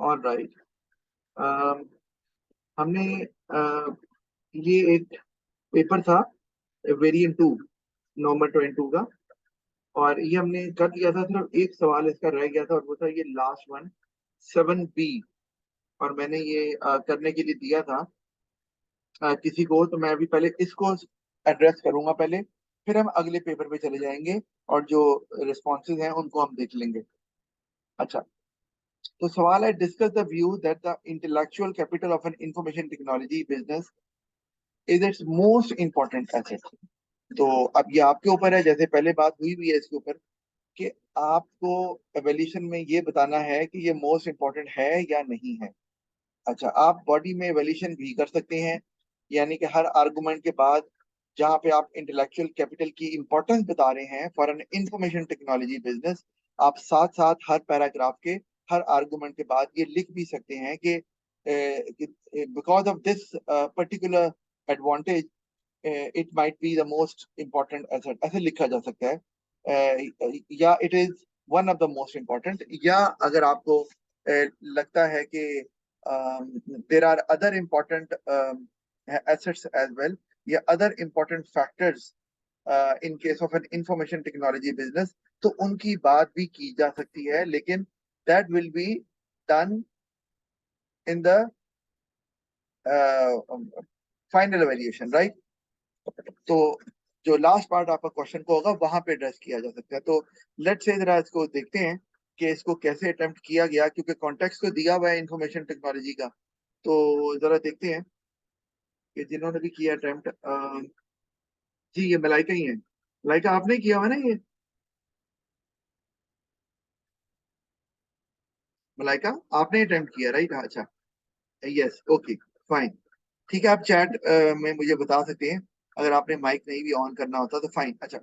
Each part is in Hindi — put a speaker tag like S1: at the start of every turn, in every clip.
S1: All right. हमने ये एक पेपर था, वेरिएंट 2, नवंबर 22 का। और ये हमने कर लिया था, सिर्फ एक सवाल इसका रह गया था और वो था ये लास्ट वन, 7B। और मैंने ये करने के लिए दिया था किसी को। तो मैं अभी पहले इसको एड्रेस करूंगा पहले, फिर हम अगले पेपर पे चले जाएंगे और जो रिस्पॉन्सेज हैं उनको हम देख लेंगे। अच्छा, तो सवाल है, discuss the view that the intellectual capital of an information technology business is it's most important asset. तो अब ये आपके ऊपर है, जैसे पहले बात हुई भी है इसके ऊपर, कि आपको एवोल्यूशन में ये बताना है कि ये मोस्ट इंपॉर्टेंट है या नहीं है। अच्छा, आप बॉडी में एवोल्यूशन भी कर सकते हैं, यानी कि हर आर्गुमेंट के बाद जहां पे आप इंटेलेक्चुअल कैपिटल की इंपॉर्टेंस बता रहे हैं for an information technology business, आप साथ साथ हर पैराग्राफ के हर आर्गुमेंट के बाद ये लिख भी सकते हैं कि because of this particular advantage it might be the most important asset, ऐसे लिखा जा सकता है। या it is one of the most important, या अगर आपको लगता है कि there are other important assets as well, या other important factors in case of an information technology business, तो उनकी बात भी की जा सकती है, लेकिन that will be done in the final evaluation, right. तो जो लास्ट पार्ट आपका क्वेश्चन को होगा वहां पे एड्रेस किया जा सकता है। तो लेट्स से जरा इसको देखते हैं कि इसको कैसे अटेम्प्ट किया गया, क्योंकि कॉन्टेक्स्ट तो दिया हुआ है इंफॉर्मेशन टेक्नोलॉजी का। तो जरा देखते हैं कि जिन्होंने भी किया अटेम्प्ट। जी, ये मलाइका ही है। मलाइका, आपने किया हुआ ना ये? मलाइका, आपने अटेम्प्ट किया, राइट? अच्छा, यस, ओके, फाइन। ठीक है, आप चैट में मुझे बता सकते हैं अगर आपने माइक नहीं भी ऑन करना होता तो फाइन। अच्छा,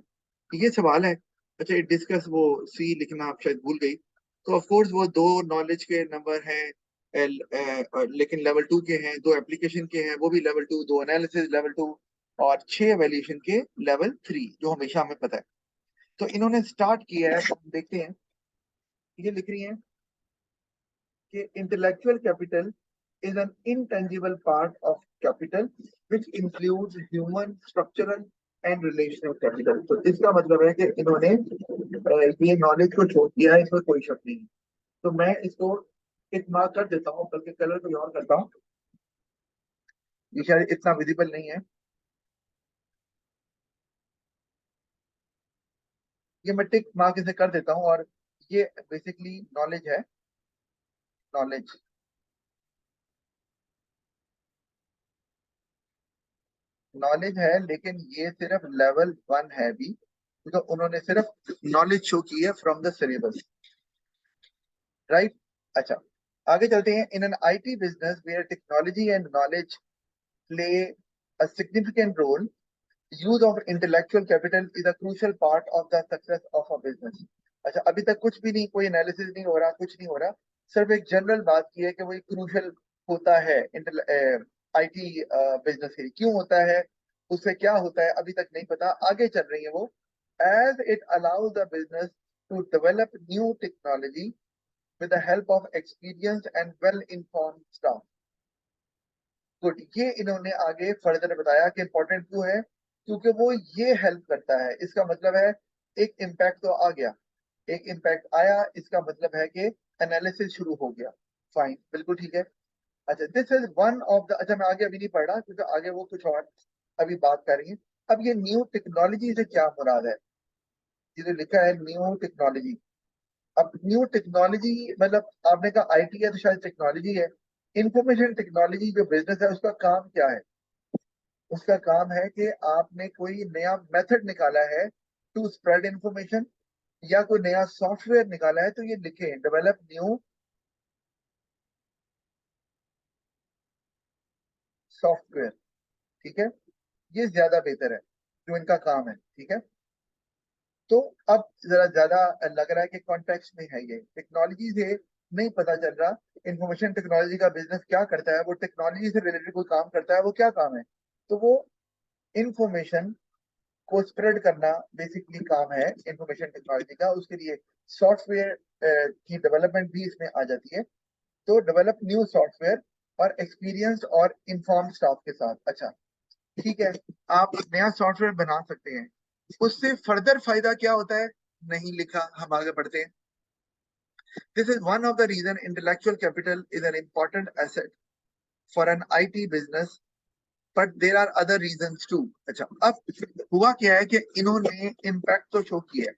S1: ये सवाल है। अच्छा, डिस्कस, वो सी लिखना आप शायद भूल गई। तो ऑफ कोर्स वो दो नॉलेज के नंबर हैं, लेकिन लेवल 2 के हैं, दो एप्लीकेशन के हैं वो भी लेवल 2, दो एनालिसिस लेवल 2, और 6 एवेल्यूशन के लेवल 3, जो हमेशा हमें पता है। तो इन्होंने स्टार्ट किया है, तो हम देखते हैं। ये लिख रही हैं कि intellectual capital is an intangible part of capital which includes human, structural and relational capital। तो इसका मतलब है कि इन्होंने ये नॉलेज को छोड़ दिया है, इसमें कोई शक नहीं है। तो मैं इसको एक मार्क कर देता हूँ, बल्कि कलर कोई और करता हूँ, ये शायद इतना विजिबल नहीं है। ये मैं टिक मार्क इसे कर देता हूँ, और ये बेसिकली नॉलेज है, नॉलेज। नॉलेज है, लेकिन ये सिर्फ लेवल 1 है भी, तो उन्होंने सिर्फ नॉलेज शो की है फ्रॉम द सिलेबस, राइट। अच्छा, आगे चलते हैं। In an IT business where technology and knowledge play a significant role, use of intellectual capital is a crucial part of the success of a business. अच्छा, अभी तक कुछ भी नहीं, कोई एनालिसिस नहीं हो रहा, कुछ नहीं हो रहा, सिर्फ एक जनरल बात की है कि वो क्रूशियल होता है आईटी बिजनेस के लिए। क्यों होता है, उससे क्या होता है, अभी तक नहीं पता, आगे चल रही है वो। As it allows the business to develop new technology with the help of experienced and well informed staff। Good, ये इन्होंने आगे फर्दर बताया कि इंपॉर्टेंट क्यों है, क्योंकि वो ये हेल्प करता है। इसका मतलब है एक इम्पैक्ट तो आ गया, एक इम्पैक्ट आया, इसका मतलब है कि एनालिसिस शुरू हो गया। फाइन, बिल्कुल ठीक है। अच्छा, this is one of the, अच्छा मैं आगे अभी नहीं पढ़ रहा क्योंकि आगे वो कुछ और अभी बात कर रही है। अब ये न्यू टेक्नोलॉजी से क्या मुराद है, ये जो लिखा है न्यू टेक्नोलॉजी। अब न्यू टेक्नोलॉजी मतलब आपने कहा आईटी है तो शायद टेक्नोलॉजी है। इंफॉर्मेशन टेक्नोलॉजी जो बिजनेस है उसका काम क्या है, उसका काम है कि आपने कोई नया मेथड निकाला है टू स्प्रेड इंफॉर्मेशन, या कोई नया सॉफ्टवेयर निकाला है, तो ये लिखे डेवलप न्यू सॉफ्टवेयर। ठीक है, ये ज्यादा बेहतर है जो इनका काम है। ठीक है, तो अब जरा ज्यादा लग रहा है कि कॉन्टेक्स्ट में है, ये टेक्नोलॉजी से नहीं पता चल रहा। इंफॉर्मेशन टेक्नोलॉजी का बिजनेस क्या करता है, वो टेक्नोलॉजी से रिलेटेड कोई काम करता है, वो क्या काम है, तो वो इंफॉर्मेशन को स्प्रेड करना बेसिकली काम है इंफॉर्मेशन टेक्नोलॉजी का। उसके लिए सॉफ्टवेयर की डेवलपमेंट भी इसमें आ जाती है। तो डेवलप न्यू सॉफ्टवेयर और एक्सपीरियंस्ड और इन्फॉर्म स्टाफ के साथ। अच्छा ठीक है, आप नया सॉफ्टवेयर बना सकते हैं, उससे फर्दर फायदा क्या होता है नहीं लिखा, हम आगे बढ़ते हैं। This is one of the reason intellectual capital is an important asset for an IT business, but there are other reasons too. अच्छा, अब हुआ क्या है कि इन्होंने इम्पैक्ट तो शो किया है,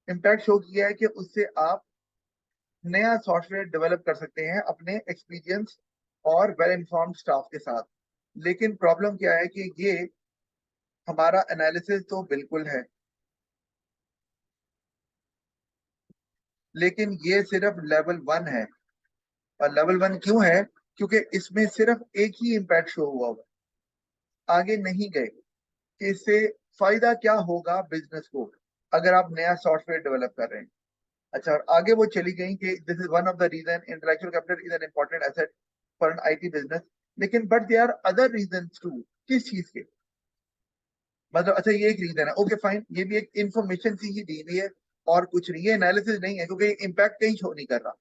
S1: इम्पैक्ट शो किया है कि उससे आप नया सॉफ्टवेयर डेवलप कर सकते हैं अपने एक्सपीरियंस और वेल इन्फॉर्म्ड स्टाफ के साथ। लेकिन प्रॉब्लम क्या है कि ये हमारा एनालिसिस तो बिल्कुल है, लेकिन ये सिर्फ लेवल 1 है। और लेवल 1 क्यों है? क्योंकि इसमें सिर्फ एक ही इम्पैक्ट शो हुआ हुआ है, आगे नहीं गए कि इससे फायदा क्या होगा बिजनेस को अगर आप नया सॉफ्टवेयर डेवलप कर रहे हैं। अच्छा, और आगे वो चली गई कि this is one of the reason intellectual capital is an important asset for an IT business. लेकिन but they are other reason too. किस चीज के? मतलब अच्छा ये एक रीजन है, ओके फाइन, ये भी एक इंफॉर्मेशन सी ही दी हुई है और कुछ नहीं, ये एनालिसिस नहीं है क्योंकि इम्पैक्ट कहीं शो नहीं कर रहा।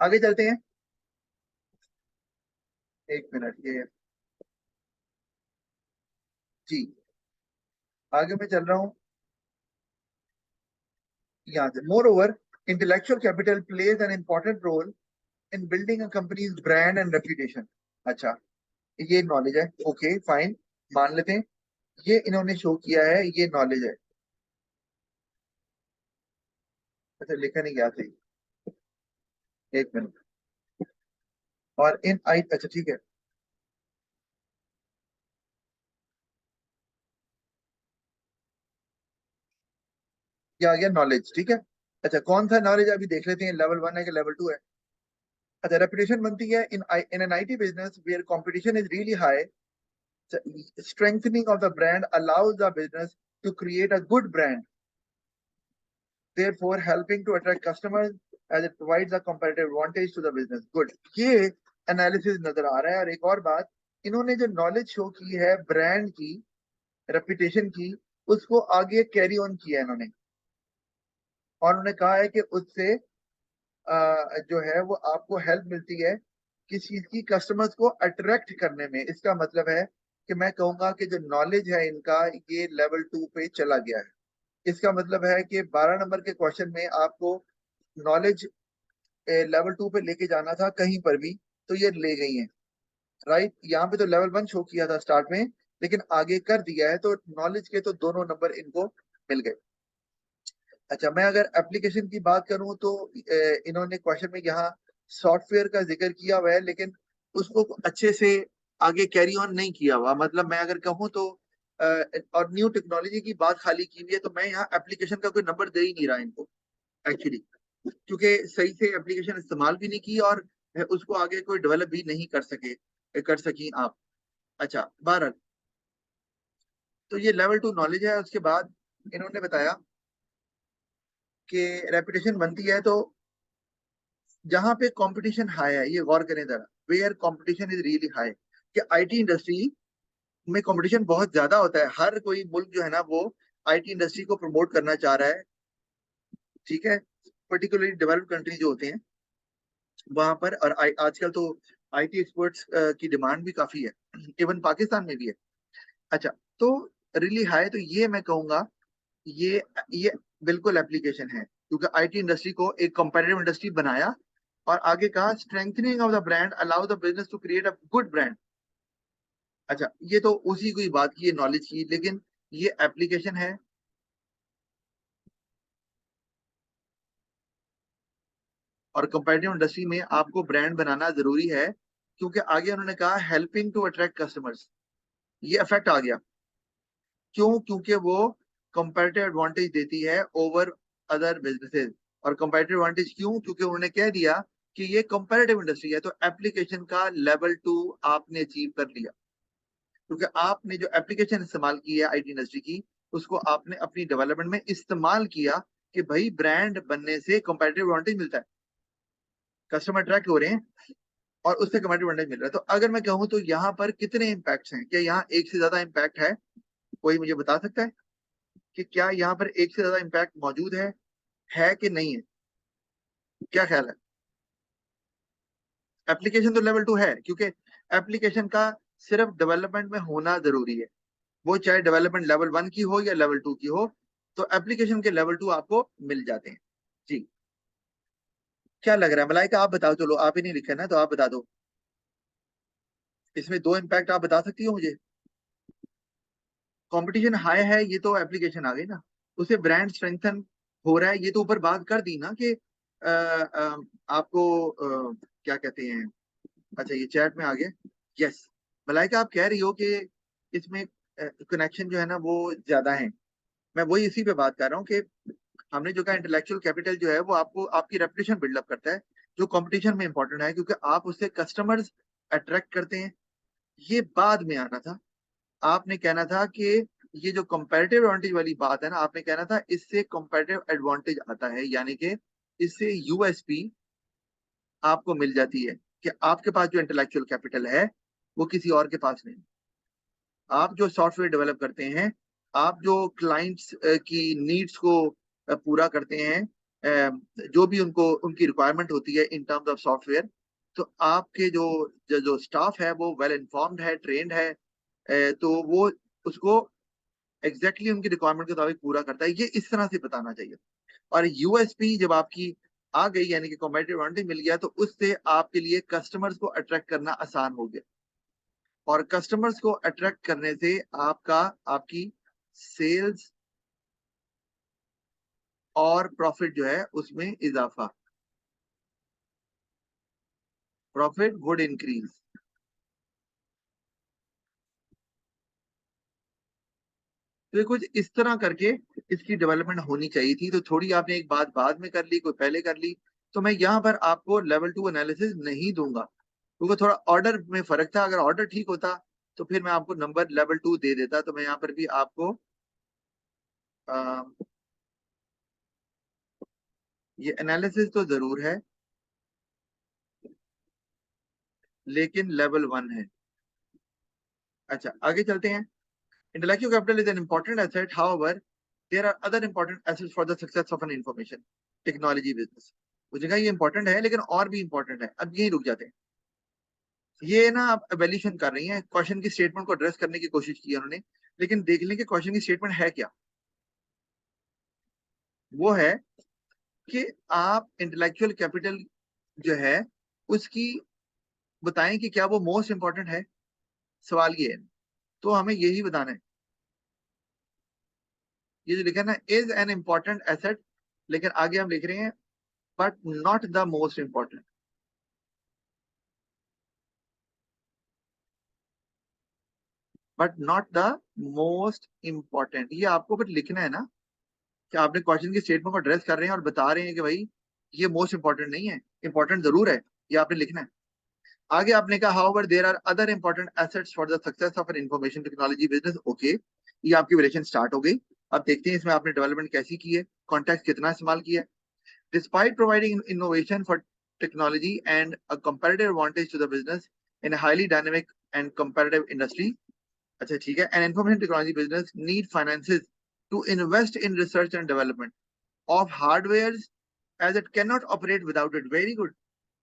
S1: आगे चलते हैं, एक मिनट ये जी, आगे मैं चल रहा हूँ यहाँ से। Moreover intellectual capital plays an important role in building a company's brand and reputation. अच्छा, ये नॉलेज है, ओके फाइन, मान लेते हैं, ये इन्होंने शो किया है, ये नॉलेज है। अच्छा, लिखा नहीं गया सही, एक मिनट। और इन आई, अच्छा ठीक है, ये आ गया नॉलेज, ठीक है। अच्छा, कौन सा नॉलेज अभी देख लेते हैं, लेवल 1 है कि लेवल 2 है। अच्छा, रेपुटेशन बनती है in an IT business where competition is really high, strengthening of the brand allows the business to create a good brand, therefore helping to attract customers as it provides a competitive advantage to the business. Good, ये एनालिसिस नजर आ रहा है। और एक और बात, इन्होंने जो नॉलेज शो की है ब्रांड की, रेपुटेशन की, उसको आगे कैरी ऑन किया है इन्होंने। और उन्होंने कहा है कि उससे जो है वो आपको हेल्प मिलती है किस चीज की, कस्टमर्स को अट्रैक्ट करने में। इसका मतलब है कि मैं कहूंगा कि जो नॉलेज है इनका, ये लेवल 2 पे चला गया है। इसका मतलब है कि 12 नंबर के क्वेश्चन में आपको नॉलेज लेवल 2 पे लेके जाना था कहीं पर भी, तो ये ले गई है। राइट, यहाँ पे तो लेवल 1 शो किया था स्टार्ट में, लेकिन आगे कर दिया है, तो नॉलेज के तो दोनों नंबर इनको मिल गए। अच्छा, मैं अगर एप्लीकेशन की बात करूं तो इन्होंने क्वेश्चन में यहाँ सॉफ्टवेयर का जिक्र किया हुआ है, लेकिन उसको अच्छे से आगे कैरी ऑन नहीं किया हुआ। मतलब मैं अगर कहूँ तो और न्यू टेक्नोलॉजी की बात खाली की हुई है, तो मैं यहाँ एप्लीकेशन का कोई नंबर दे ही नहीं रहा इनको एक्चुअली, क्योंकि सही से एप्लीकेशन इस्तेमाल भी नहीं की और उसको आगे कोई डेवलप भी नहीं कर सकी आप। अच्छा, 12, तो ये लेवल 2 नॉलेज है। उसके बाद इन्होंने बताया कि रेपुटेशन बनती है तो जहां पे कंपटीशन हाई है, ये गौर करें जरा, where competition is really high, कि आईटी इंडस्ट्री में कंपटीशन बहुत ज्यादा होता है। हर कोई मुल्क जो है ना वो आईटी इंडस्ट्री को प्रमोट करना चाह रहा है, ठीक है, पर्टिकुलरली डेवलप्ड कंट्री जो होते हैं वहां पर। और आजकल तो आईटी एक्सपर्ट्स की डिमांड भी काफी है, इवन पाकिस्तान में भी है। अच्छा, तो रियली हाई, तो ये मैं कहूंगा ये ये बिल्कुल एप्लीकेशन है, क्योंकि आईटी इंडस्ट्री को एक कंपेटिटिव इंडस्ट्री बनाया। और आगे कहा strengthening of the brand allow the business to create a good brand. अच्छा, ये तो उसी की बात की है नॉलेज की, लेकिन ये एप्लीकेशन है। और कंपेटिटिव इंडस्ट्री में आपको ब्रांड बनाना जरूरी है, क्योंकि आगे उन्होंने कहा हेल्पिंग टू अट्रैक्ट कस्टमर्स, ये इफेक्ट आ गया। क्यों? क्योंकि वो कंपेटिटिव एडवांटेज देती है ओवर अदर बिजनेसेस। और कंपेटिटिव एडवांटेज क्यों? क्योंकि उन्होंने कह दिया कि ये कंपेटिटिव इंडस्ट्री है, तो एप्लीकेशन का लेवल 2 आपने अचीव कर लिया, क्योंकि आपने जो एप्लीकेशन इस्तेमाल की है आईटी इंडस्ट्री की, उसको आपने अपनी डेवलपमेंट में इस्तेमाल किया कि भाई ब्रांड बनने से कंपेटिटिव एडवांटेज मिलता है, कस्टमर अट्रैक्ट हो रहे हैं और उससे कंपेटिटिव एडवांटेज मिल रहा है। तो अगर मैं कहूँ तो यहाँ पर कितने इम्पैक्ट्स हैं, क्या यहाँ एक से ज्यादा इम्पैक्ट है? कोई मुझे बता सकता है कि क्या यहाँ पर एक से ज्यादा इम्पैक्ट मौजूद है कि नहीं है? क्या ख्याल है? एप्लीकेशन तो लेवल 2 है, क्योंकि एप्लीकेशन का सिर्फ डेवलपमेंट में होना जरूरी है, वो चाहे डेवलपमेंट लेवल 1 की हो या लेवल 2 की हो, तो एप्लीकेशन के लेवल 2 आपको मिल जाते हैं। जी, क्या लग रहा है मलाइका, आप बताओ, चलो आप ही नहीं लिखा ना तो आप बता दो, इसमें दो इम्पैक्ट आप बता सकती हो मुझे। कंपटीशन हाई है, ये तो एप्लीकेशन आ गई ना, उसे ब्रांड स्ट्रेंथन हो रहा है, ये तो ऊपर बात कर दी ना कि आपको क्या कहते हैं। अच्छा, ये चैट में आ गया। यस, मलाइका आप कह रही हो कि इसमें कनेक्शन जो है ना वो ज्यादा है। मैं वही इसी पे बात कर रहा हूँ कि हमने जो कहा इंटेलेक्चुअल कैपिटल जो है वो आपको आपकी रेपुटेशन बिल्डअप करता है, जो कंपटीशन में इंपॉर्टेंट है, क्योंकि आप उससे कस्टमर्स अट्रैक्ट करते हैं। ये बाद में आना था, आपने कहना था कि ये जो कंपैरेटिव एडवांटेज वाली बात है ना, आपने कहना था इससे कंपैरेटिव एडवांटेज आता है, यानी कि इससे यूएसपी आपको मिल जाती है कि आपके पास जो इंटेलेक्चुअल कैपिटल है वो किसी और के पास नहीं। आप जो सॉफ्टवेयर डेवलप करते हैं, आप जो क्लाइंट्स की नीड्स को पूरा करते हैं, जो भी उनको उनकी रिक्वायरमेंट होती है इन टर्म्स ऑफ सॉफ्टवेयर, तो आपके जो स्टाफ है वो वेल इन्फॉर्म्ड है, ट्रेंड है, तो वो उसको एग्जैक्टली उनकी रिक्वायरमेंट के मुताबिक पूरा करता है। ये इस तरह से बताना चाहिए। और यूएसपी जब आपकी आ गई, यानी कि कॉम्पिटिटिव एडवांटेज मिल गया, तो उससे आपके लिए कस्टमर्स को अट्रैक्ट करना आसान हो गया, और कस्टमर्स को अट्रैक्ट करने से आपकी सेल्स और प्रॉफिट जो है उसमें इजाफा, प्रॉफिट वुड इंक्रीज। तो ये कुछ इस तरह करके इसकी डेवलपमेंट होनी चाहिए थी, तो थोड़ी आपने एक बात बाद में कर ली, कोई पहले कर ली। तो मैं यहाँ पर आपको लेवल 2 एनालिसिस नहीं दूंगा, क्योंकि थोड़ा ऑर्डर में फर्क था। अगर ऑर्डर ठीक होता तो फिर मैं आपको नंबर लेवल 2 दे देता। तो मैं यहाँ पर भी आपको आ, ये एनालिसिस तो जरूर है, लेकिन लेवल 1 है। अच्छा, आगे चलते हैं। Intellectual capital is an important asset. However, there are other important assets for the success of an information technology business. मुझे कहा ये इंपॉर्टेंट है, लेकिन और भी इंपॉर्टेंट है। अब यही रुक जाते हैं। ये ना आप एवेल्यूशन कर रही हैं, क्वेश्चन की स्टेटमेंट को एड्रेस करने की कोशिश की है उन्होंने, लेकिन देख लें कि क्वेश्चन की स्टेटमेंट है क्या। वो है कि आप इंटेलेक्चुअल कैपिटल जो है उसकी बताएं कि क्या वो मोस्ट इंपॉर्टेंट है। सवाल ये है, तो हमें यही बताना है। ये जो लिखा है ना, इज एन इंपॉर्टेंट एसेट, लेकिन आगे हम लिख रहे हैं but not the most important. But not the most important, ये आपको बट लिखना है ना, कि आपने क्वेश्चन की स्टेटमेंट को एड्रेस कर रहे हैं और बता रहे हैं कि भाई ये मोस्ट इंपॉर्टेंट नहीं है, इंपॉर्टेंट जरूर है, ये आपने लिखना है। आगे आपने कहा however there are other important assets for the success of an information technology business. Okay, ये आपकी रिलेशन स्टार्ट हो गई। अब देखते हैं इसमें आपने डेवलपमेंट कैसी की है, कॉन्टेक्स्ट कितना इस्तेमाल किया है। Despite providing innovation for technology and a comparative advantage to the business in a highly dynamic and competitive industry। अच्छा ठीक है, an information technology business need finances to invest in research and development of hardware as it can not operate without it. Very good,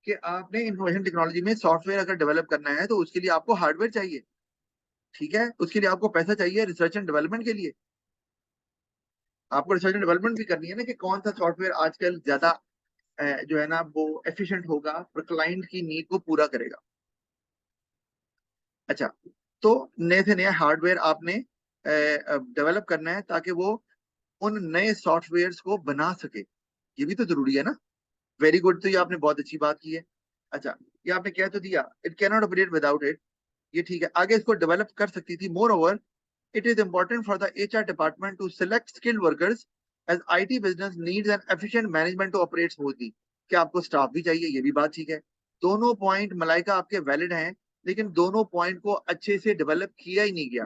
S1: कि आपने इंफॉर्मेशन टेक्नोलॉजी में सॉफ्टवेयर अगर डेवलप करना है तो उसके लिए आपको हार्डवेयर चाहिए, ठीक है, उसके लिए आपको पैसा चाहिए रिसर्च एंड डेवलपमेंट के लिए। आपको रिसर्च एंड डेवलपमेंट भी करनी है ना, कि कौन सा सॉफ्टवेयर आजकल ज्यादा जो है ना वो एफिशिएंट होगा और क्लाइंट की नीड को पूरा करेगा। अच्छा, तो नए से नया हार्डवेयर आपने डेवलप करना है ताकि वो उन नए सॉफ्टवेयर्स को बना सके, ये भी तो जरूरी है ना। वेरी गुड, तो ये आपने बहुत अच्छी बात की है। अच्छा, ये आपने कह तो दिया it can not operate without it, ये ठीक है। आगे इसको डेवलप कर सकती थी। Moreover it is important for the HR department to select skilled workers as IT business needs an efficient management to operate smoothly. क्या आपको स्टाफ भी चाहिए, ये भी बात ठीक है। दोनों पॉइंट मलाइका आपके वैलिड हैं, लेकिन दोनों पॉइंट को अच्छे से डेवलप किया ही नहीं गया।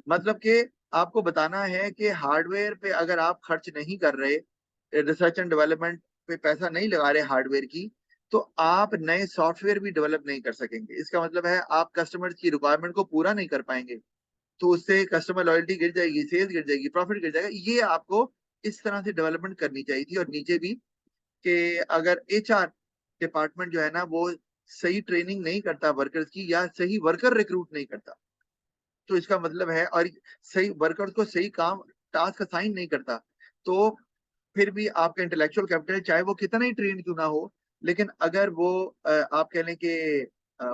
S1: मतलब कि आपको बताना है कि हार्डवेयर पे अगर आप खर्च नहीं कर रहे, रिसर्च एंड डेवलपमेंट पे पैसा नहीं लगा रहे हार्डवेयर की, तो आप नए सॉफ्टवेयर भी डेवलप नहीं कर सकेंगे। इसका मतलब है आप कस्टमर की रिक्वायरमेंट को पूरा नहीं कर पाएंगे, तो उससे कस्टमर लॉयल्टी गिर जाएगी, सेल्स गिर जाएगी, प्रॉफिट गिर जाएगा। ये आपको इस तरह से डेवलपमेंट करनी चाहिए थी। और नीचे भी कि अगर एचआर डिपार्टमेंट जो है ना वो सही ट्रेनिंग नहीं करता वर्कर्स की, या सही वर्कर रिक्रूट नहीं करता, तो इसका मतलब है, और सही वर्कर्स को सही काम टास्क असाइन नहीं करता, तो फिर भी आपका इंटेलेक्चुअल कैपिटल चाहे वो कितना ही ट्रेन क्यों ना हो, लेकिन अगर वो आप कह लें कि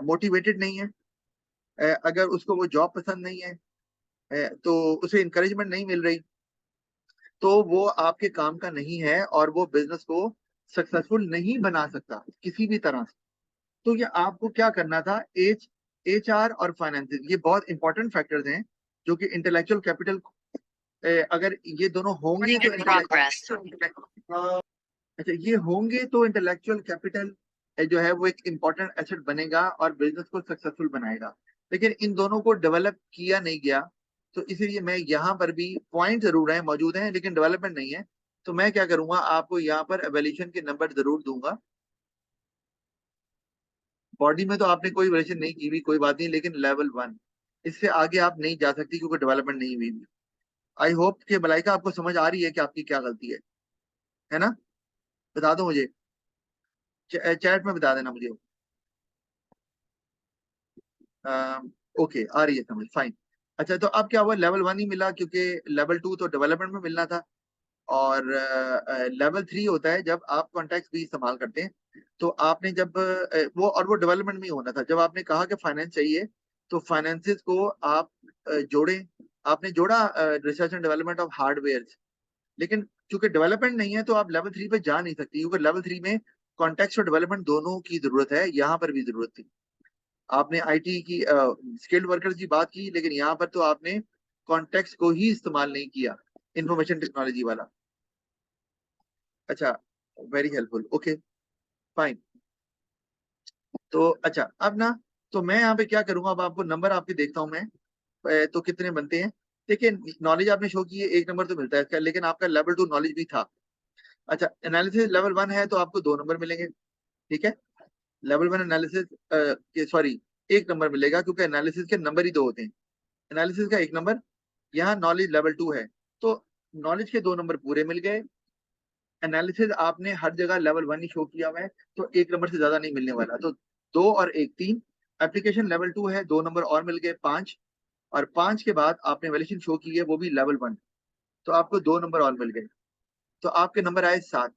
S1: मोटिवेटेड नहीं है, अगर उसको वो जॉब पसंद नहीं है, तो उसे इंकरेजमेंट नहीं मिल रही, तो वो आपके काम का नहीं है और वो बिजनेस को सक्सेसफुल नहीं बना सकता किसी भी तरह से। तो ये आपको क्या करना था, HR और फाइनेंसेस, ये बहुत इंपॉर्टेंट फैक्टर्स हैं जो कि इंटेलेक्चुअल कैपिटल, अगर ये दोनों होंगे तो अच्छा ये होंगे तो इंटेलेक्चुअल कैपिटल जो है वो एक इंपॉर्टेंट एसेट बनेगा और बिजनेस को सक्सेसफुल बनाएगा। लेकिन इन दोनों को डेवलप किया नहीं गया, तो इसीलिए मैं यहाँ पर भी पॉइंट जरूर है मौजूद हैं लेकिन डेवलपमेंट नहीं है। तो मैं क्या करूंगा, आपको यहाँ पर एवोल्यूशन के नंबर जरूर दूंगा। बॉडी में तो आपने कोई वैल्यूएशन नहीं की हुई, कोई बात नहीं, लेकिन लेवल 1, इससे आगे आप नहीं जा सकती क्योंकि डेवलपमेंट नहीं हुई। आई होप कि मलाइका आपको समझ आ रही है कि आपकी क्या गलती है ना? बता दो मुझे, चैट में बता देना मुझे। ओके, आ रही है समझ, फाइन। अच्छा, तो अब क्या हुआ, लेवल 1 ही मिला क्योंकि लेवल 2 तो डेवलपमेंट में मिलना था, और लेवल 3 होता है जब आप कॉन्टैक्ट भी इस्तेमाल करते हैं। तो आपने जब वो डेवलपमेंट में ही होना था, जब आपने कहा कि फाइनेंस चाहिए, तो फाइनेंसिस को आप जोड़ें। आपने जोड़ा research and development of hardware, लेकिन क्योंकि डेवलपमेंट नहीं है तो आप लेवल 3 पे जा नहीं सकती, क्योंकि लेवल 3 में कॉन्टेक्स्ट और डेवलपमेंट दोनों की जरूरत है, यहाँ पर भी जरूरत थी। आपने IT की स्किल्ड वर्कर्स की बात की, लेकिन यहाँ पर तो आपने कॉन्टेक्स्ट को ही इस्तेमाल नहीं किया, इंफॉर्मेशन टेक्नोलॉजी वाला। अच्छा, वेरी हेल्पफुल, ओके, फाइन। तो अच्छा, अब ना, तो मैं यहाँ पे क्या करूंगा, अब आपको नंबर आपके देखता हूँ मैं, तो कितने बनते हैं। देखिए, नॉलेज आपने शो की है, 1 नंबर तो मिलता है इसका, लेकिन आपका लेवल 2 नॉलेज भी था। अच्छा, एनालिसिस लेवल 1 है तो आपको 2 नंबर मिलेंगे, ठीक है। लेवल 1 एनालिसिस के, सॉरी, 1 नंबर मिलेगा क्योंकि एनालिसिस के नंबर ही 2 होते हैं। एनालिसिस का 1 नंबर, यहाँ नॉलेज लेवल 2 है, तो नॉलेज के 2 नंबर पूरे मिल गए। एनालिसिस आपने हर जगह लेवल 1 ही शो किया हुआ है, तो 1 नंबर से ज्यादा नहीं मिलने वाला, तो 2 और 1 3। एप्लीकेशन लेवल 2 है, 2 नंबर और मिल गए, 5। और 5 के बाद आपने वैल्यूएशन शो की है, वो भी लेवल 1, तो आपको 2 नंबर और मिल गए, तो आपके नंबर आए 7।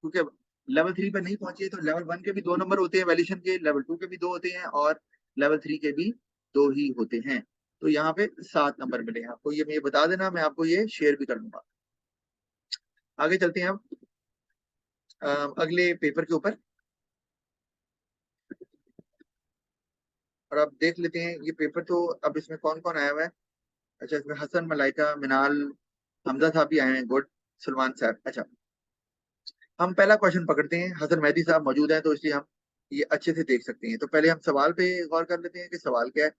S1: क्योंकि लेवल 3 पे नहीं पहुंचे, तो लेवल 1 के भी 2 नंबर होते हैं वैल्यूएशन के, लेवल 2 के भी 2 होते हैं, और लेवल 3 के भी 2 ही होते हैं। तो यहाँ पे 7 नंबर मिले हैं आपको, ये मैं बता देना, मैं आपको ये शेयर भी कर दूंगा। आगे चलते हैं अब अगले पेपर के ऊपर, और अब देख लेते हैं ये पेपर। तो अब इसमें कौन कौन आया हुआ है? अच्छा, इसमें हसन, मलाइका, मिनाल, हमजा साहब भी आए हैं, गुड, सलमान साहब। अच्छा, हम पहला क्वेश्चन पकड़ते हैं, हसन मेहदी साहब मौजूद हैं तो इसलिए हम ये अच्छे से देख सकते हैं। तो पहले हम सवाल पे गौर कर लेते हैं कि सवाल क्या है।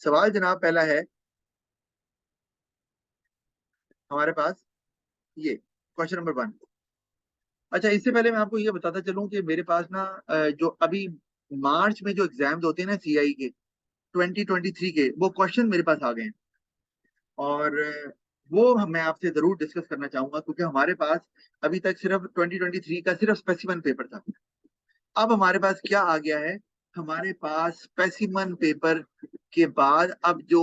S1: सवाल जनाब पहला है हमारे पास, ये क्वेश्चन नंबर 1। अच्छा, इससे पहले मैं आपको ये बताता चलूं कि मेरे पास ना जो अभी मार्च में जो एग्जाम्स होते हैं ना CI के 2023 के, वो क्वेश्चन मेरे पास आ गए हैं, और वो मैं आपसे जरूर डिस्कस करना चाहूंगा, क्योंकि हमारे पास अभी तक सिर्फ 2023 का सिर्फ स्पेसिमन पेपर था। अब हमारे पास क्या आ गया है, हमारे पास स्पेसिमन पेपर के बाद अब जो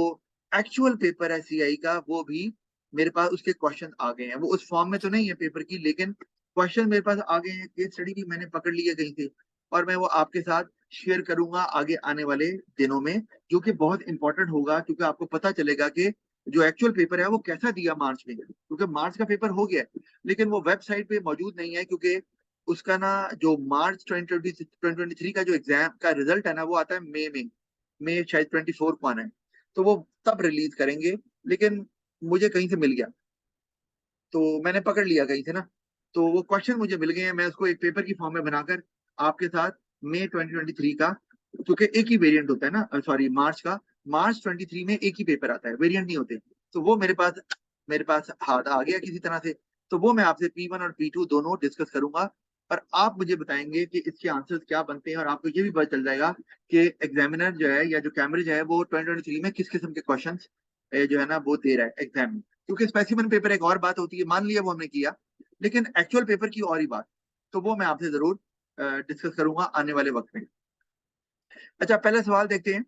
S1: एक्चुअल पेपर है CI का, वो भी मेरे पास उसके क्वेश्चन आ गए हैं। वो उस फॉर्म में तो नहीं है पेपर की, लेकिन क्वेश्चन मेरे पास आ गए हैं, केस स्टडी भी मैंने पकड़ ली है कहीं से, और मैं वो आपके साथ शेयर करूंगा आगे आने वाले दिनों में, जो कि बहुत इंपॉर्टेंट होगा, क्योंकि आपको पता चलेगा कि जो एक्चुअल पेपर है वो कैसा दिया मार्च में, क्योंकि मार्च का पेपर हो गया है लेकिन वो वेबसाइट पे मौजूद नहीं है, क्योंकि उसका ना जो मार्च 2023 का जो एग्जाम का रिजल्ट है ना, वो आता है मई में, मई शायद 24 को आना है, तो वो तब रिलीज करेंगे। लेकिन मुझे कहीं से मिल गया, तो मैंने पकड़ लिया कहीं से ना, तो वो क्वेश्चन मुझे मिल गए हैं, मैं उसको एक पेपर की फॉर्म में बनाकर आपके साथ मई 2023 का, क्योंकि एक ही वेरिएंट होता है ना, सॉरी मार्च का, मार्च 23 में एक ही पेपर आता है, वेरिएंट नहीं होते, तो वो मेरे पास हाथ आ गया किसी तरह से। तो वो मैं आपसे P1 और P2 दोनों डिस्कस करूंगा, और आप मुझे बताएंगे कि इसके आंसर्स क्या बनते हैं, और आपको ये भी पता चल जाएगा कि एग्जामिनर जो है या जो कैम्ब्रिज है वो 2023 में किस किस्म के क्वेश्चन जो है ना वो दे रहा है एग्जाम में। क्योंकि स्पेसिमन पेपर एक और बात होती है, मान लिया वो हमने किया, लेकिन एक्चुअल पेपर की और ही बात, तो वो मैं आपसे जरूर डिस्कस करूंगा आने वाले वक्त में। अच्छा, पहला सवाल देखते हैं।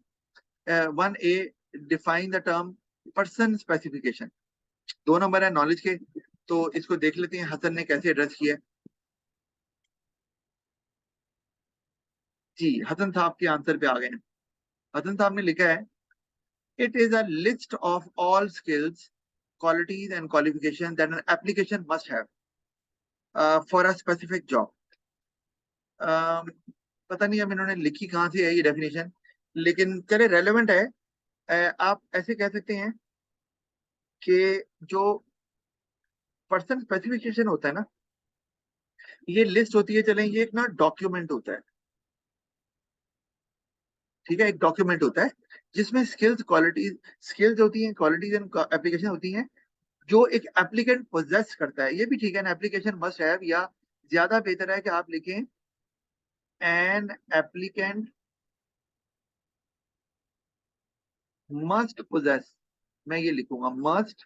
S1: 1A, define the term person specification. 2 number है नॉलेज के, तो इसको देख लेते हैं हसन ने कैसे एड्रेस किया है। जी, हसन साहब के आंसर पे आ गए हैं। हसन साहब ने लिखा है, it is a list of all skills, qualities and qualifications that an application must have for a specific job. पता नहीं अब इन्होंने लिखी कहाँ से है ये डेफिनेशन, लेकिन चले रेलेवेंट है। आप ऐसे कह सकते हैं कि जो पर्सन स्पेसिफिकेशन होता है ना, ये लिस्ट होती है, चलें ये एक ना डॉक्यूमेंट होता है। ठीक है, एक डॉक्यूमेंट होता है जिसमें स्किल्स, क्वालिटीज, स्किल्स होती हैं, क्वालिटीज एंड एप्लीकेशन होती हैं जो एक एप्लीकेंट पोजेस करता है। ये भी ठीक है, एप्लीकेशन मस्ट हैव, या ज्यादा बेहतर है कि आप लिखें एन एप्लीकेंट मस्ट पोजेस। मैं ये लिखूंगा मस्ट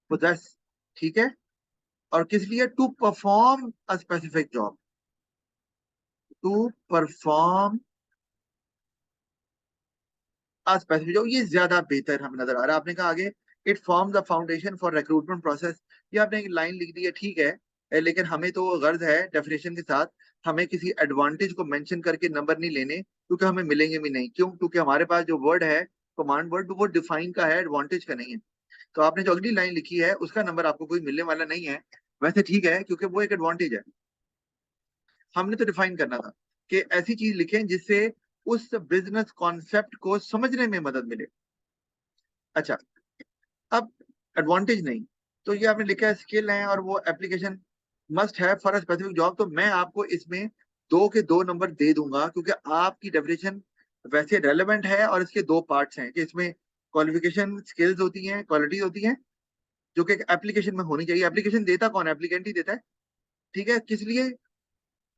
S1: पोजेस, ठीक है। और किस लिए? To perform a specific job, to perform a specific job, ये ज्यादा बेहतर हमें नजर आ रहा है। आपने कहा आगे, it forms the foundation for recruitment process. ये आपने एक लाइन लिख दी है, ठीक है, लेकिन हमें तो गर्ज है डेफिनेशन के साथ हमें किसी एडवांटेज को मेंशन करके नंबर नहीं लेने, क्योंकि हमें मिलेंगे भी नहीं। क्यों? क्योंकि हमारे पास जो वर्ड है कमांड वर्ड, वो डिफाइन का है, एडवांटेज का नहीं है। तो आपने जो अगली लाइन लिखी है उसका नंबर आपको कोई मिलने वाला नहीं है। वैसे ठीक है, क्योंकि वो एक एडवांटेज है। हमने तो डिफाइन करना था कि ऐसी चीज लिखें जिससे उस बिजनेस कॉन्सेप्ट को समझने में मदद मिले। अच्छा, अब एडवांटेज नहीं, तो ये आपने लिखा है स्किल है और वो application must have for a specific job, तो मैं आपको इसमें 2 के 2 नंबर दे दूंगा, क्योंकि आपकी डेफिनेशन वैसे रेलेवेंट है और इसके 2 पार्ट्स हैं कि इसमें क्वालिफिकेशन, स्किल्स होती हैं, क्वालिटीज होती हैं, जो कि एप्लीकेशन में होनी चाहिए। एप्लीकेशन देता कौन है? एप्लीकेंट ही देता है। ठीक है, किस लिए?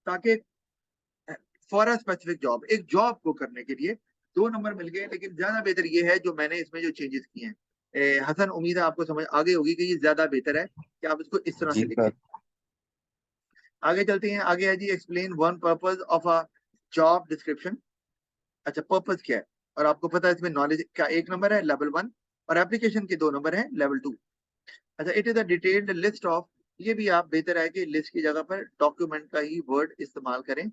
S1: ताकि फॉर अ स्पेसिफिक जॉब, एक जॉब को करने के लिए 2 नंबर मिल गए। लेकिन ज्यादा बेहतर ये है जो मैंने इसमें जो चेंजेस किए हैं। हसन, उम्मीद है आपको समझ आ गई होगी कि ये ज्यादा बेहतर है कि आप इसको इस तरह
S2: जी
S1: से लिखें।
S2: सर।
S1: आगे चलते हैं। आगे है जी, explain one purpose of a job description. अच्छा, पर्पज क्या है? और आपको पता है इसमें नॉलेज का 1 नंबर है लेवल 1, और एप्लीकेशन के 2 नंबर है लेवल 2। अच्छा, it is a detailed list of, ये भी आप बेहतर है कि लिस्ट की जगह पर डॉक्यूमेंट का ही वर्ड इस्तेमाल करें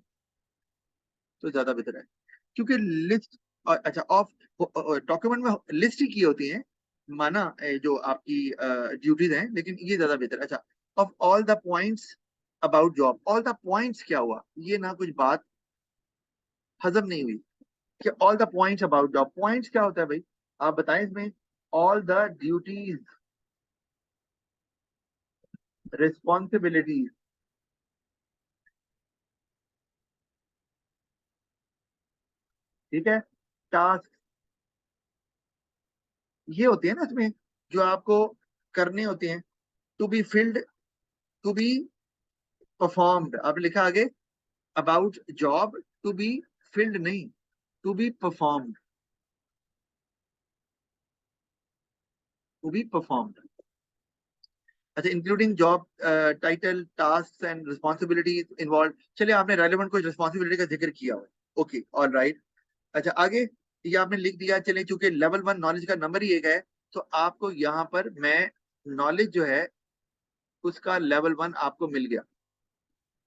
S1: तो ज्यादा बेहतर है, क्योंकि लिस्ट, अच्छा, ऑफ डॉक्यूमेंट में लिस्ट ही की होती है माना, जो आपकी ड्यूटीज हैं, लेकिन ये ज्यादा बेहतर है। अच्छा, of all the points about job. All the points क्या हुआ? ये ना कुछ बात हजम नहीं हुई कि all the points about job. Points क्या होता है भाई? आप बताएं इसमें। ऑल द ड्यूटीज, रिस्पॉन्सिबिलिटीज, ठीक है, टास्क, ये होते हैं ना इसमें जो आपको करने होते हैं। To be filled, to be performed, आपने लिखा आगे about job, to be filled नहीं, to be performed, to be performed. अच्छा, including job title, task and responsibilities involve. चलिए, आपने रेलेवेंट कुछ रिस्पॉन्सिबिलिटी का जिक्र किया हो, ओके, ऑल राइट। अच्छा, आगे ये आपने लिख दिया। चलिए, चूंकि लेवल 1 नॉलेज का नंबर ही 1 है, तो आपको यहाँ पर मैं नॉलेज जो है उसका लेवल 1 आपको मिल गया,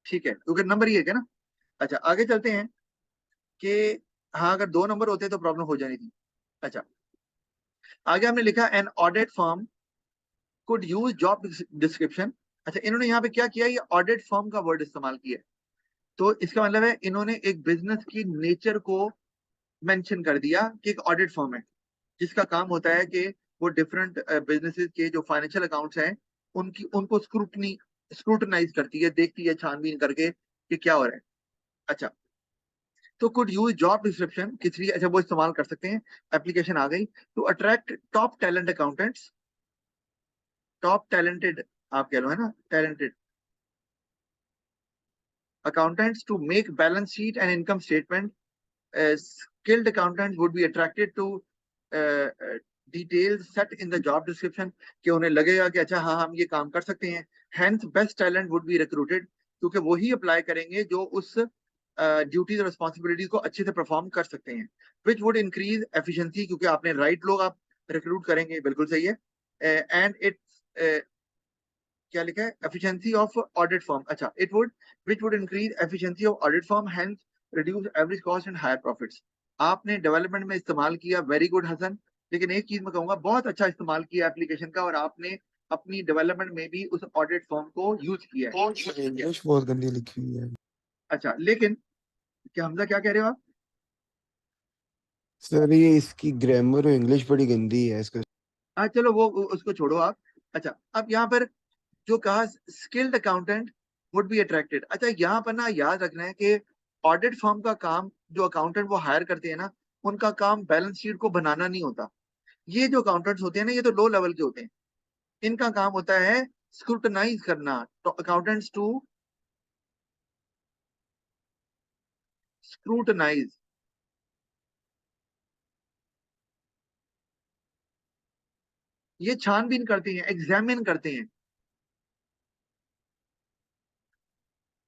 S1: ठीक है, क्योंकि नंबर ही 1 है ना। अच्छा, आगे चलते हैं कि हाँ, अगर 2 नंबर होते तो प्रॉब्लम हो जानी थी। अच्छा, आगे हमने लिखा an audit firm could use job description. अच्छा, इन्होंने यहाँ पे क्या किया? ये ऑडिट फर्म का वर्ड इस्तेमाल किया। तो इसका मतलब है इन्होंने एक बिजनेस की नेचर को मेंशन कर दिया कि एक ऑडिट फर्म है जिसका काम होता है कि वो डिफरेंट बिजनेसेस के जो फाइनेंशियल अकाउंट्स हैं उनकी उनको स्क्रूटनाइज करती है, देखती है छानबीन करके कि क्या हो रहा है। अच्छा, तो कुड यूज जॉब डिस्क्रिप्शन किस लिए? अच्छा, वो इस्तेमाल कर सकते हैं। एप्लीकेशन आ गई to attract top talent accountants, top talented आप कह लो, है ना, talented accountants to make balance sheet and income statement. Skilled accountants would be attracted to details set in the job description, कि उन्हें लगेगा कि अच्छा हाँ, हम ये काम कर सकते हैं। Hence best talent would be recruited, क्योंकि वो ही अप्लाई करेंगे जो उस ड्यूटीज और रिस्पॉन्सिबिलिटीज को अच्छे से परफॉर्म कर सकते हैं, विच वुड इंक्रीज एफिशिएंसी, क्योंकि आपने राइट लोग आप रिक्रूट करेंगे, बिल्कुल सही है। एंड इट क्या लिखा है, एफिशिएंसी ऑफ ऑडिट फर्म, अच्छा, it would which would increase efficiency of audit firm, hence reduce average cost and higher profits. आपने डेवलपमेंट में इस्तेमाल किया, वेरी गुड हसन, लेकिन एक चीज मैं कहूंगा, बहुत अच्छा इस्तेमाल किया एप्लीकेशन का, और आपने अपनी डेवलपमेंट में भी उस ऑडिट फर्म को यूज किया है।
S2: इंग्लिश बहुत गंदी लिखी हुई है
S1: अच्छा, लेकिन क्या हमजा क्या कह रहे हो आप?
S2: सर, ये इसकी ग्रामर और इंग्लिश बड़ी गंदी है इसका।
S1: हाँ चलो वो उसको छोड़ो आप। अच्छा, अब यहाँ पर जो कहा skilled accountant would be attracted, अच्छा यहाँ पर ना याद रखना है कि ऑडिट फर्म का काम, जो अकाउंटेंट वो हायर करते हैं ना, उनका काम बैलेंस शीट को बनाना नहीं होता। ये जो अकाउंटेंट्स होते हैं ना, ये तो लो लेवल के होते हैं। इनका काम होता है स्क्रूटनाइज करना, तो अकाउंटेंट्स टू स्क्रूटनाइज, ये छानबीन करते हैं, एग्जामिन करते हैं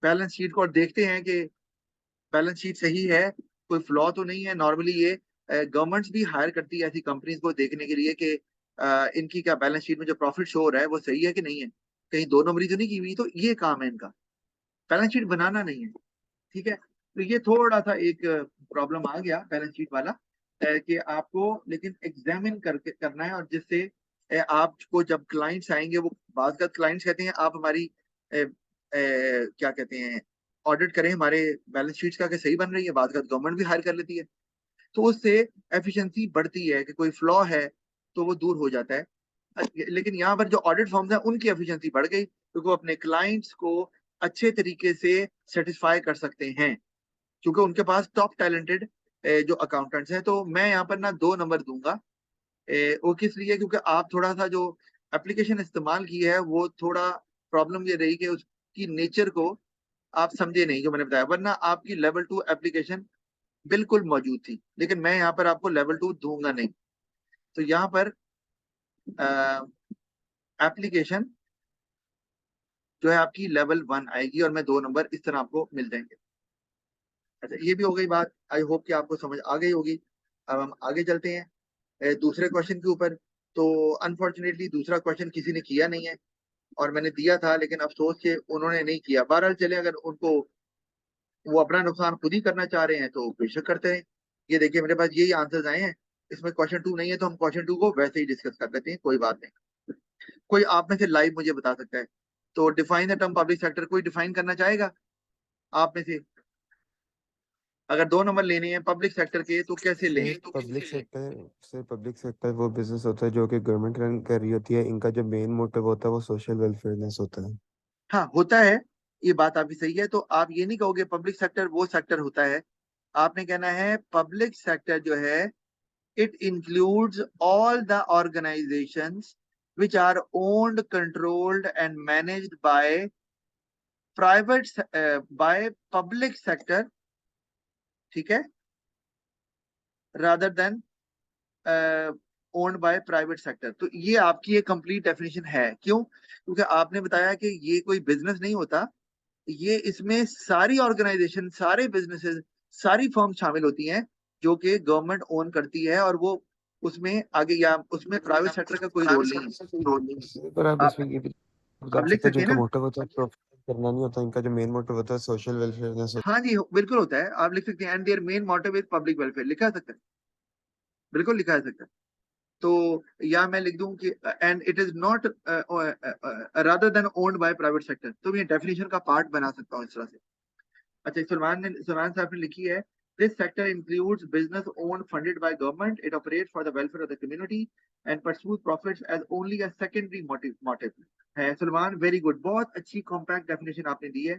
S1: बैलेंस शीट को, और देखते हैं कि बैलेंस शीट सही है, कोई फ्लॉ तो नहीं है। नॉर्मली ये गवर्नमेंट्स भी हायर करती है ऐसी कंपनीज को देखने के लिए कि इनकी क्या बैलेंस शीट में जो प्रॉफिट शो हो रहा है वो सही है कि नहीं है, कहीं दो नंबरी तो नहीं की हुई। तो ये काम है इनका, बैलेंस शीट बनाना नहीं है। ठीक है, तो ये थोड़ा सा एक प्रॉब्लम आ गया बैलेंस शीट वाला, कि आपको लेकिन एग्जामिन करके करना है, और जिससे आपको जब क्लाइंट्स आएंगे, वो बात का क्लाइंट्स कहते हैं आप हमारी क्या कहते हैं, ऑडिट करें हमारे बैलेंस शीट्स का कि सही बन रही है, बात का गवर्नमेंट भी हायर कर लेती है। तो उससे एफिशिएंसी बढ़ती है कि कोई फ्लॉ है तो वो दूर हो जाता है। लेकिन यहाँ पर जो ऑडिट फर्म्स हैं उनकी एफिशिएंसी बढ़ गई, क्योंकि वो अपने क्लाइंट्स को अच्छे तरीके से सेटिस्फाई कर सकते हैं, क्योंकि उनके पास टॉप टैलेंटेड जो अकाउंटेंट्स हैं। तो मैं यहाँ पर ना 2 नंबर दूंगा। वो किस लिए, क्योंकि आप थोड़ा सा जो एप्लीकेशन इस्तेमाल की है वो थोड़ा प्रॉब्लम ये रही कि उसकी नेचर को आप समझे नहीं, जो मैंने बताया, वरना आपकी लेवल 2 एप्लीकेशन बिल्कुल मौजूद थी, लेकिन मैं यहाँ पर आपको लेवल 2 दूंगा नहीं। तो यहाँ पर एप्लीकेशन जो है आपकी लेवल 1 आएगी, और मैं 2 नंबर इस तरह आपको मिल जाएंगे। अच्छा, ये भी हो गई बात, आई होप कि आपको समझ आ गई होगी। अब हम आगे चलते हैं दूसरे क्वेश्चन के ऊपर। तो अनफॉर्चुनेटली दूसरा क्वेश्चन किसी ने किया नहीं है, और मैंने दिया था लेकिन अफसोस के उन्होंने नहीं किया। बहरहाल चले, अगर उनको वो अपना नुकसान खुद ही करना चाह रहे हैं तो बेशक करते हैं। ये देखिए मेरे पास यही आंसर्स आए हैं, इसमें क्वेश्चन 2 नहीं है, तो हम क्वेश्चन 2 को वैसे ही डिस्कस कर लेते हैं, कोई बात नहीं। कोई आप में से लाइव मुझे बता सकता है, तो define the term public sector, कोई डिफाइन करना चाहेगा आप में से? अगर 2 नंबर लेने हैं पब्लिक सेक्टर के तो कैसे लें?
S2: पब्लिक सेक्टर वो बिजनेस होता है जो कि गवर्नमेंट रन कर रही होती है। इनका जो मेन मोटिव होता है वो सोशल वेलफेयरनेस होता है।
S1: हाँ होता है, ये बात आपकी सही है। तो आप ये नहीं कहोगे पब्लिक सेक्टर वो सेक्टर होता है, आपने कहना है पब्लिक सेक्टर जो है, it includes all the organisations which are owned, controlled and managed by public sector, ठीक है, rather than owned by private sector. तो ये आपकी एक कंप्लीट डेफिनेशन है, क्यों? क्योंकि आपने बताया कि ये कोई बिजनेस नहीं होता, ये इसमें सारी ऑर्गेनाइजेशन, सारे बिजनेसेस, सारी फर्म शामिल होती हैं जो कि गवर्नमेंट ओन करती है, और वो उसमें आगे या उसमें प्राइवेट सेक्टर का कोई रोल नहीं है।
S2: पर आप
S1: आप
S2: इसमें ये भी बता
S1: अब लिख
S2: सकते हैं
S1: सकते हैं
S2: जिनका
S1: ना?
S2: मोटिव होता है प्रॉफिट करना नहीं होता, इनका जो मेन मोटिव होता है सोशल वेलफेयरनेस होता
S1: हाँ जी, बिल्कुल होता है, आप लिख सकते हैं and their main motive is public welfare, लिखा जा सकता है, बिल्कुल लिखा जा सकता है। तो या मैं लिख दूं कि and it is not rather than owned by private sector, तो मैं डेफिनेशन का पार्ट बना सकता हूँ इस तरह से। अच्छा, सलमान साहब ने लिखी है, this sector includes business owned funded by government, it operates for the welfare of the community and pursues profits as only a secondary motive. है सलमान, वेरी गुड, बहुत अच्छी कॉम्पैक्ट डेफिनेशन आपने दी है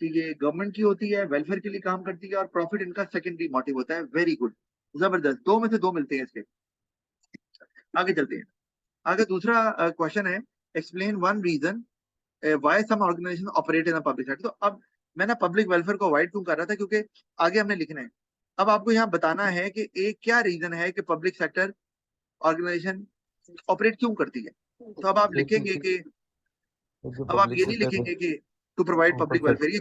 S1: कि ये गवर्नमेंट की होती है, वेलफेयर के लिए काम करती है, और प्रॉफिट इनका सेकेंडरी मोटिव होता है। वेरी गुड, जबरदस्त, 2 में से 2 मिलते हैं इसके। आगे चलते हैं। आगे दूसरा क्वेश्चन है, explain one reason why some organization operate in the public sector. तो अब मैं ना पब्लिक वेलफेयर को अवॉइड क्यों कर रहा था, क्योंकि आगे हमने लिखना है। अब आपको यहाँ बताना है कि एक क्या रीजन है कि पब्लिक सेक्टर ऑर्गेनाइजेशन ऑपरेट क्यों करती है। तो अब आप
S2: है।
S1: लिखेंगे कि,
S2: जो
S1: अब आप
S2: पब्लिक
S1: ये नहीं
S2: सेक्टर
S1: लिखेंगे कि टू प्रोवाइड
S2: हाँ,
S1: पब्लिक वेलफेयर, ये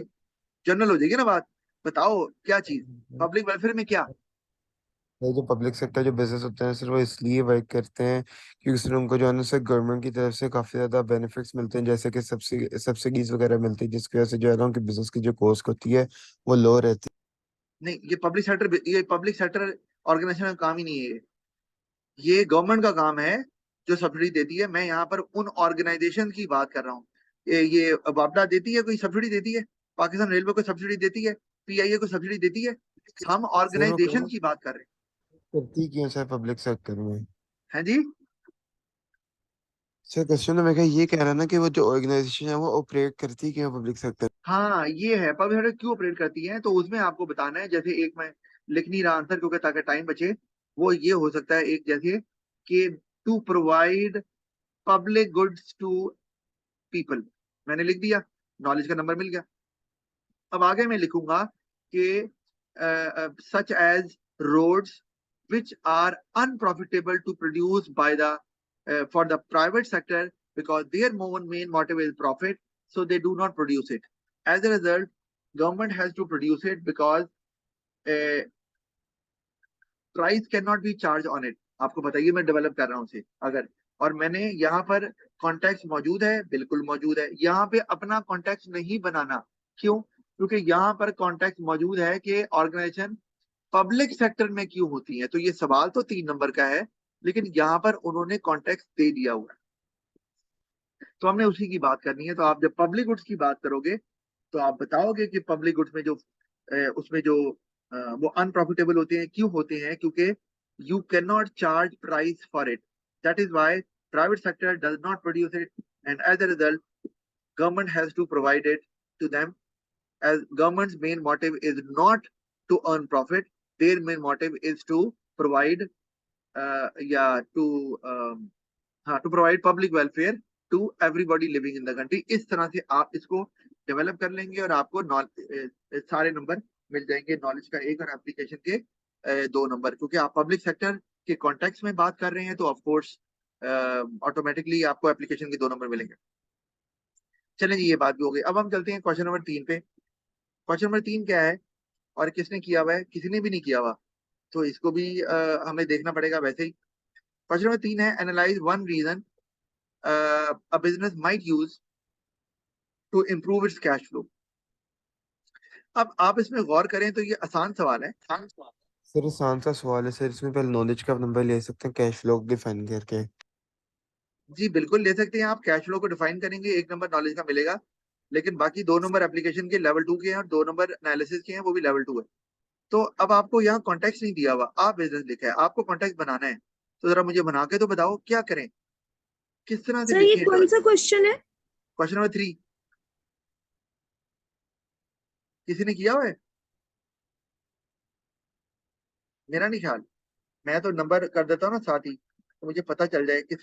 S1: जनरल हो जाएगी ना बात। बताओ क्या चीज,
S2: पर
S1: पब्लिक वेलफेयर में क्या।
S2: ये जो पब्लिक सेक्टर जो बिजनेस होते हैं सिर्फ वो इसलिए वर्क करते हैं क्योंकि सिर्फ उनको जो है ना सर गवर्नमेंट की तरफ से काफी ज्यादा बेनिफिट्स मिलते हैं, जैसे कि सब्सिडीज वगैरह मिलती है, जिसकी वजह से जो है ना उनकी बिजनेस की जो कॉस्ट होती है वो लो रहती
S1: नहीं, ये पब्लिक सेक्टर ऑर्गेनाइजेशन का काम ही नहीं है, ये गवर्नमेंट का काम है जो सब्सिडी देती है। मैं यहाँ पर उन ऑर्गेनाइजेशन की बात कर रहा हूँ। ये वापडा देती है, कोई सब्सिडी देती है? पाकिस्तान रेलवे को सब्सिडी देती है? पीआईए को सब्सिडी देती है? हम
S2: है। सर वो
S1: ऑर्गेनाइजेशन
S2: काम
S1: की बात कर रहे
S2: करती क्यों है सर पब्लिक सेक्टर में?
S1: हैं। हैं जी।
S2: सर क्वेश्चन तो मैं क्या ये कह रहा ना कि वो जो ऑर्गेनाइजेशन है वो ऑपरेट करती क्यों है पब्लिक सेक्टर?
S1: हाँ, ये है पब्लिक सेक्टर क्यों ऑपरेट करती है, तो उसमें आपको बताना है। जैसे एक मैं लिख नहीं रहा आंसर क्योंकि ताकि टाइम बचे। वो ये हो सकता है एक, जैसे कि to provide public goods to people, मैंने लिख दिया, नॉलेज का नंबर मिल गया। अब आगे मैं लिखूंगा कि such as roads which are unprofitable to produce by the for the private sector because their main motive is profit, so they do not produce it. As a result, government has to produce it because uh, price cannot be charged on it. आपको बताइए, मैं डेवलप कर रहा हूँ उसे अगर, और मैंने यहाँ पर कॉन्टेक्स्ट मौजूद है, बिल्कुल मौजूद है। यहाँ पे अपना कॉन्टेक्स्ट नहीं बनाना, क्यों? क्योंकि यहाँ पर कॉन्टेक्स्ट मौजूद है कि ऑर्गेनाइजेशन पब्लिक सेक्टर में क्यों होती है। तो ये सवाल तो 3 नंबर का है, लेकिन यहाँ पर उन्होंने कॉन्टेक्स्ट दे दिया हुआ है, तो हमने उसी की बात करनी है। तो आप जब पब्लिक गुड्स की बात करोगे तो आप बताओगे कि पब्लिक गुड्स में जो उसमें जो वो अनप्रॉफिटेबल होते हैं, क्यों होते हैं? क्योंकि you can not charge price for it, that is why private sector does not produce it, and as a result government has to provide it to them. as government's main motive is not to earn profit, their main motive is to provide yeah to हाँ to provide public welfare to everybody living in the country. इस तरह से आप इसको डेवलप कर लेंगे और आपको सारे नंबर मिल जाएंगे, नॉलेज का एक और एप्लीकेशन के 2 नंबर। क्योंकि आप पब्लिक सेक्टर के कॉन्टेक्स्ट में बात कर रहे हैं, तो ऑफ कोर्स ऑटोमेटिकली आपको एप्लीकेशन के 2 नंबर मिलेंगे। चलें जी, ये बात भी हो गई। अब हम चलते हैं क्वेश्चन नंबर 3 पे। क्वेश्चन नंबर 3 क्या है और किसने किया हुआ है? किसी ने भी नहीं किया हुआ, तो इसको भी हमें देखना पड़ेगा वैसे ही। क्वेश्चन नंबर 3 है, analyse one reason a business might use to improve its cash flow। अब आप इसमें गौर करें तो ये आसान सवाल है।
S2: सर आसान सा सवाल है सर, इसमें पहले नॉलेज का नंबर ले सकते हैं कैश फ्लो डिफाइन करके।
S1: जी बिल्कुल ले सकते हैं आप, कैश फ्लो को डिफाइन करेंगे, 1 नंबर नॉलेज का मिलेगा। लेकिन बाकी 2 नंबर एप्लीकेशन के लेवल 2 के हैं और 2 नंबर एनालिसिस के हैं, वो भी लेवल 2 है। तो अब आपको यहाँ कॉन्टेक्स्ट नहीं दिया हुआ, आप बिजनेस लिखा है, आपको कॉन्टेक्स्ट बनाना है। तो जरा मुझे बना के तो बताओ क्या करें, किस तरह से
S3: सर ये
S1: लिखें?
S3: कौन सा क्वेश्चन है?
S1: क्वेश्चन नंबर 3 किसी ने किया हुआ है? मेरा नहीं ख्याल, मैं तो नंबर कर देता हूँ ना साथ ही, तो मुझे पता चल जाए किस